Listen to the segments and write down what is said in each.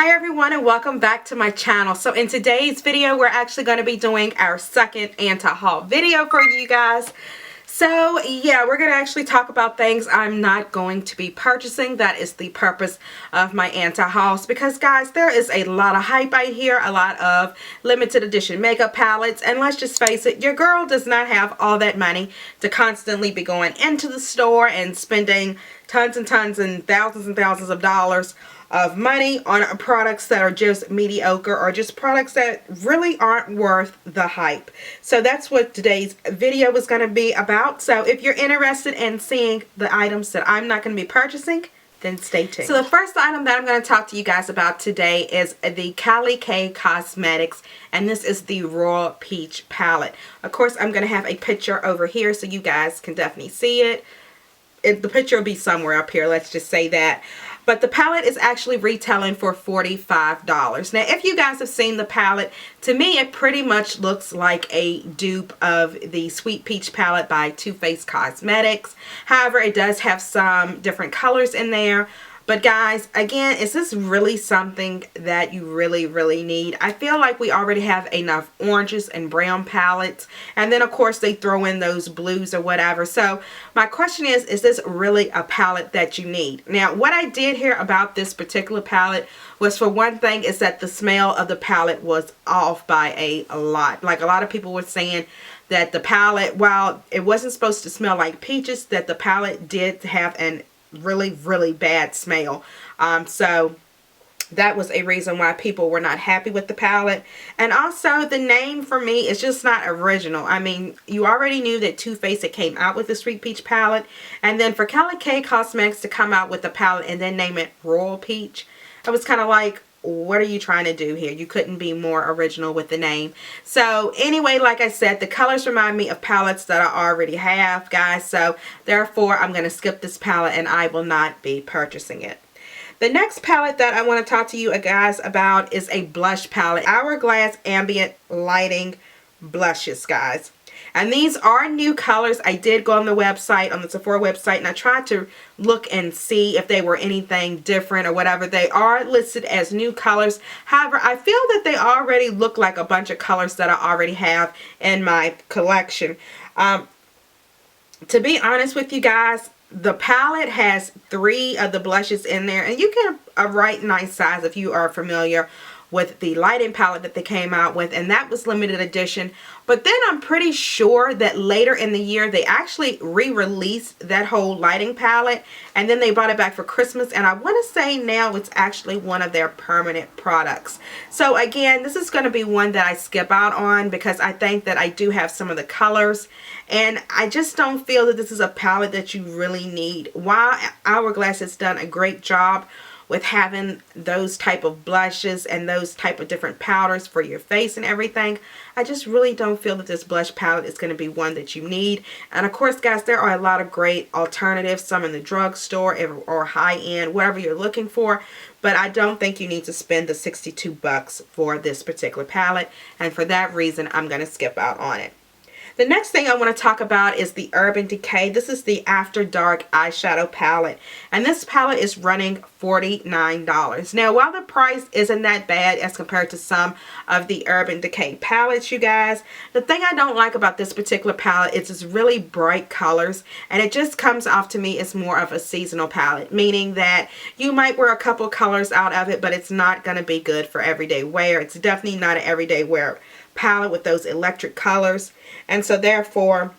Hi everyone and welcome back to my channel. So in today's video we're actually going to be doing our second anti-haul video for you guys. So yeah, we're going to actually talk about things I'm not going to be purchasing. That is the purpose of my anti-hauls, because guys, there is a lot of hype out here, a lot of limited edition makeup palettes, and let's just face it, your girl does not have all that money to constantly be going into the store and spending tons and tons and thousands of dollars of money on products that are just mediocre or just products that really aren't worth the hype. So that's what today's video is going to be about. So if you're interested in seeing the items that I'm not going to be purchasing, then stay tuned. So the first item that I'm going to talk to you guys about today is the Cali Kay Cosmetics, and this is the Royal Peach palette. Of course, I'm going to have a picture over here so you guys can definitely see it. The picture will be somewhere up here, let's just say that. But the palette is actually retailing for $45. Now, if you guys have seen the palette, to me it pretty much looks like a dupe of the Sweet Peach palette by Too Faced Cosmetics. However, it does have some different colors in there. But guys, again, is this really something that you really need? I feel like we already have enough oranges and brown palettes. And then, of course, they throw in those blues or whatever. So my question is this really a palette that you need? Now, what I did hear about this particular palette was, for one thing, is that the smell of the palette was off by a lot. Like, a lot of people were saying that the palette, while it wasn't supposed to smell like peaches, that the palette did have an really bad smell. So that was a reason why people were not happy with the palette. And also, the name for me is just not original. I mean, you already knew that Too Faced had came out with the Sweet Peach palette, and then for Cali Kay Cosmetics to come out with the palette and then name it Royal Peach, I was kind of like, what are you trying to do here? You couldn't be more original with the name. So anyway, like I said, the colors remind me of palettes that I already have, guys. So therefore, I'm going to skip this palette and I will not be purchasing it. The next palette that I want to talk to you guys about is a blush palette. Hourglass Ambient Lighting Blushes, guys. And these are new colors. I did go on the website, on the Sephora website, and I tried to look and see if they were anything different or whatever. They are listed as new colors. However, I feel that they already look like a bunch of colors that I already have in my collection. To be honest with you guys, the palette has 3 of the blushes in there, and you get a right nice size if you are familiar with the lighting palette that they came out with, and that was limited edition. But then I'm pretty sure that later in the year they actually re-released that whole lighting palette, and then they brought it back for Christmas, and I want to say now it's actually one of their permanent products. So again, this is going to be one that I skip out on, because I think that I do have some of the colors, and I just don't feel that this is a palette that you really need. While Hourglass has done a great job with having those type of blushes and those type of different powders for your face and everything, I just really don't feel that this blush palette is going to be one that you need. And of course, guys, there are a lot of great alternatives, some in the drugstore or high-end, whatever you're looking for, but I don't think you need to spend the 62 bucks for this particular palette, and for that reason, I'm going to skip out on it. The next thing I want to talk about is the Urban Decay. This is the After Dark eyeshadow palette, and this palette is running $49. Now, while the price isn't that bad as compared to some of the Urban Decay palettes, you guys, the thing I don't like about this particular palette is its really bright colors, and it just comes off to me as more of a seasonal palette, meaning that you might wear a couple colors out of it, but it's not going to be good for everyday wear. It's definitely not an everyday wear palette with those electric colors, and so therefore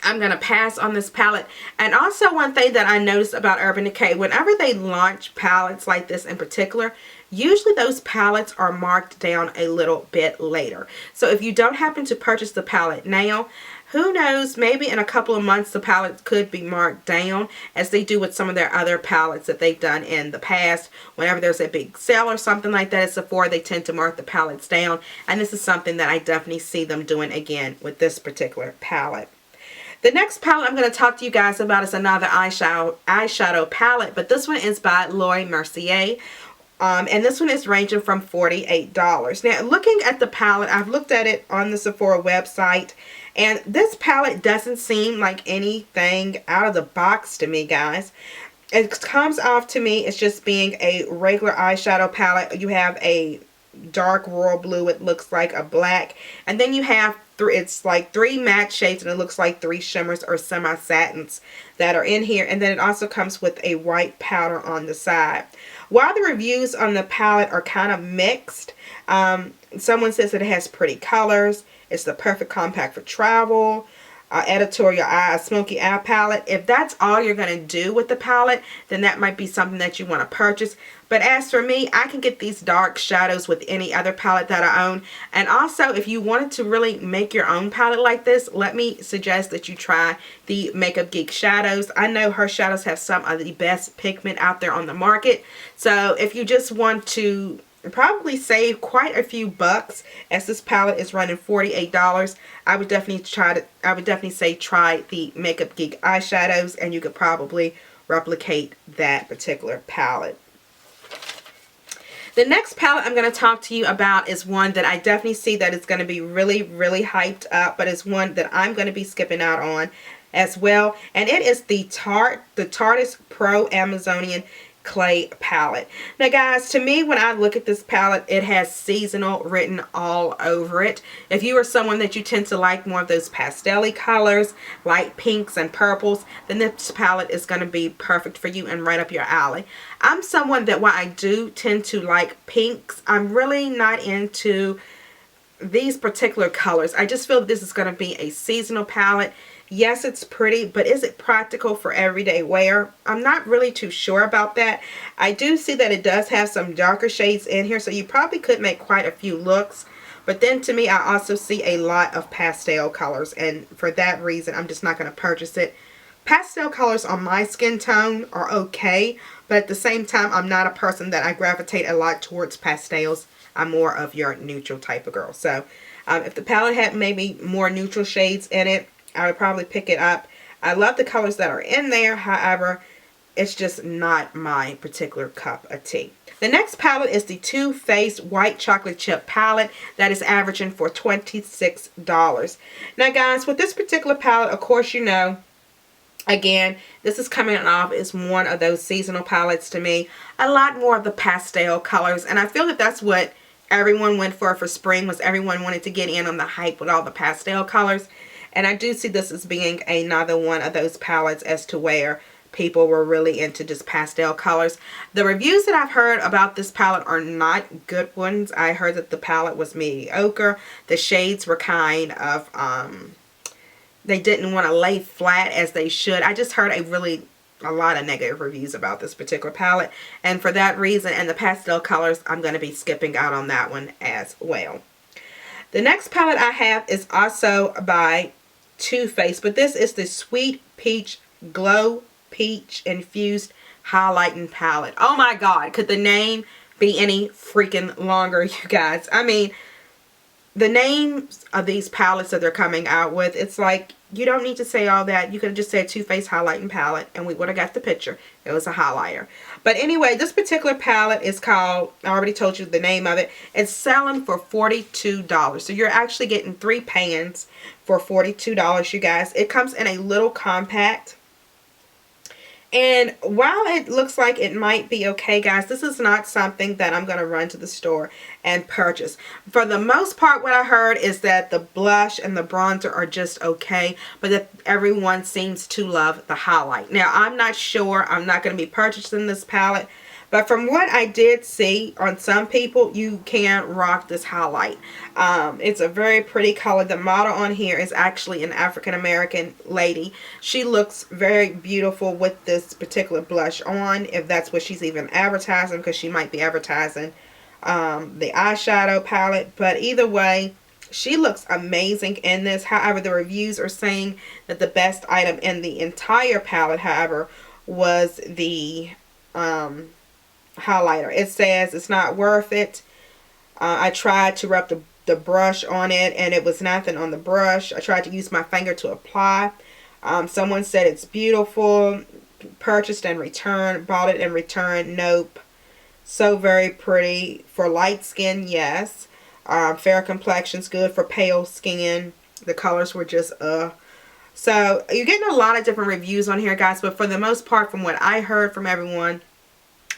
I'm going to pass on this palette. And also, one thing that I noticed about Urban Decay, whenever they launch palettes like this in particular, usually those palettes are marked down a little bit later. So if you don't happen to purchase the palette now, who knows, maybe in a couple of months the palette could be marked down, as they do with some of their other palettes that they've done in the past. Whenever there's a big sale or something like that at Sephora, they tend to mark the palettes down, and this is something that I definitely see them doing again with this particular palette. The next palette I'm going to talk to you guys about is another eyeshadow palette, but this one is by Mercier. And this one is ranging from $48. Now, looking at the palette, I've looked at it on the Sephora website, and this palette doesn't seem like anything out of the box to me, guys. it comes off to me as just being a regular eyeshadow palette. You have a dark royal blue, it looks like a black, and then you have it's like 3 matte shades, and it looks like 3 shimmers or semi-satins that are in here, and then it also comes with a white powder on the side. While the reviews on the palette are kind of mixed, someone says that it has pretty colors, it's the perfect compact for travel, editorial eye, smoky eye palette. If that's all you're going to do with the palette, then that might be something that you want to purchase. But as for me, I can get these dark shadows with any other palette that I own. And also, if you wanted to really make your own palette like this, let me suggest that you try the Makeup Geek shadows. I know her shadows have some of the best pigment out there on the market. So if you just want to probably save quite a few bucks, as this palette is running $48, I would definitely say try the Makeup Geek eyeshadows, and you could probably replicate that particular palette. The next palette I'm going to talk to you about is one that I definitely see that is going to be really, really hyped up, but it's one that I'm going to be skipping out on as well, and it is the Tarteist Pro Amazonian Clay palette. Now guys, to me, when I look at this palette, it has seasonal written all over it. If you are someone that you tend to like more of those pastel-y colors, light pinks and purples, then this palette is going to be perfect for you and right up your alley. I'm someone that while I do tend to like pinks, I'm really not into these particular colors. I just feel this is going to be a seasonal palette. Yes, it's pretty, but is it practical for everyday wear? I'm not really too sure about that. I do see that it does have some darker shades in here, so you probably could make quite a few looks. But then to me, I also see a lot of pastel colors, and for that reason, I'm just not going to purchase it. Pastel colors on my skin tone are okay, but at the same time, I'm not a person that I gravitate a lot towards pastels. I'm more of your neutral type of girl. So if the palette had maybe more neutral shades in it, I would probably pick it up. I love the colors that are in there. However, it's just not my particular cup of tea. The next palette is the Too Faced White Chocolate Chip palette that is averaging for $26. Now guys, with this particular palette, of course, you know, again, this is coming off as one of those seasonal palettes to me. A lot more of the pastel colors, and I feel that that's what everyone went for spring, was everyone wanted to get in on the hype with all the pastel colors. And I do see this as being another one of those palettes as to where people were really into just pastel colors. The reviews that I've heard about this palette are not good ones. I heard that the palette was mediocre. The shades were kind of, they didn't want to lay flat as they should. I just heard a lot of negative reviews about this particular palette. And for that reason, and the pastel colors, I'm going to be skipping out on that one as well. The next palette I have is also by Too Faced, but this is the Sweet Peach Glow Peach Infused Highlighting Palette. Oh my god, could the name be any freaking longer, you guys? I mean, the names of these palettes that they're coming out with, it's like, you don't need to say all that. You could have just said Too Faced Highlighting Palette and we would have got the picture. It was a highlighter. But anyway, this particular palette is called, I already told you the name of it. It's selling for $42. So you're actually getting 3 pans for $42, you guys. It comes in a little compact. And while it looks like it might be okay, guys, this is not something that I'm going to run to the store and purchase. For the most part, what I heard is that the blush and the bronzer are just okay, but that everyone seems to love the highlight. Now, I'm not sure. I'm not going to be purchasing this palette. But from what I did see on some people, you can rock this highlight. It's a very pretty color. The model on here is actually an African-American lady. She looks very beautiful with this particular blush on, if that's what she's even advertising, because she might be advertising the eyeshadow palette. But either way, she looks amazing in this. However, the reviews are saying that the best item in the entire palette, however, was the highlighter. It says it's not worth it. I tried to rub the brush on it and it was nothing on the brush. I tried to use my finger to apply. Someone said it's beautiful. Purchased and returned. Bought it and returned. Nope. So very pretty. For light skin, yes. Fair complexions, good for pale skin. The colors were just So you're getting a lot of different reviews on here, guys, but for the most part, from what I heard from everyone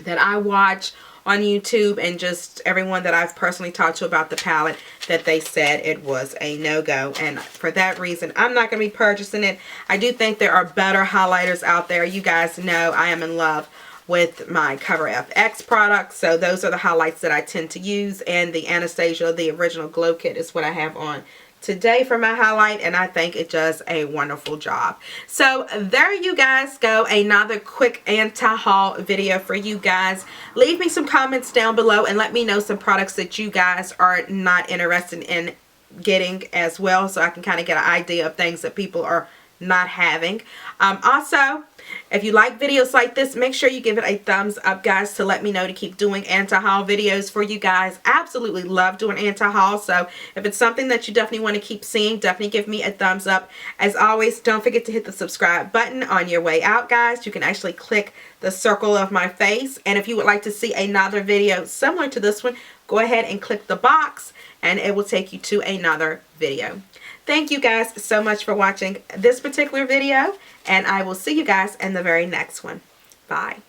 that I watch on YouTube and just everyone that I've personally talked to about the palette, that they said it was a no-go. And for that reason, I'm not going to be purchasing it. I do think there are better highlighters out there. You guys know I am in love with my Cover FX products. So those are the highlights that I tend to use. And the Anastasia, the original glow kit, is what I have on today for my highlight, and I think it does a wonderful job. So there you guys go, another quick anti-haul video for you guys. Leave me some comments down below and let me know some products that you guys are not interested in getting as well, so I can kind of get an idea of things that people are not having. Also, if you like videos like this, make sure you give it a thumbs up, guys, to let me know to keep doing anti-haul videos for you guys. Absolutely love doing anti-haul, so if it's something that you definitely want to keep seeing, definitely give me a thumbs up. As always, don't forget to hit the subscribe button on your way out, guys. You can actually click the circle of my face, and if you would like to see another video similar to this one, go ahead and click the box and it will take you to another video. Thank you guys so much for watching this particular video, and I will see you guys in the very next one. Bye.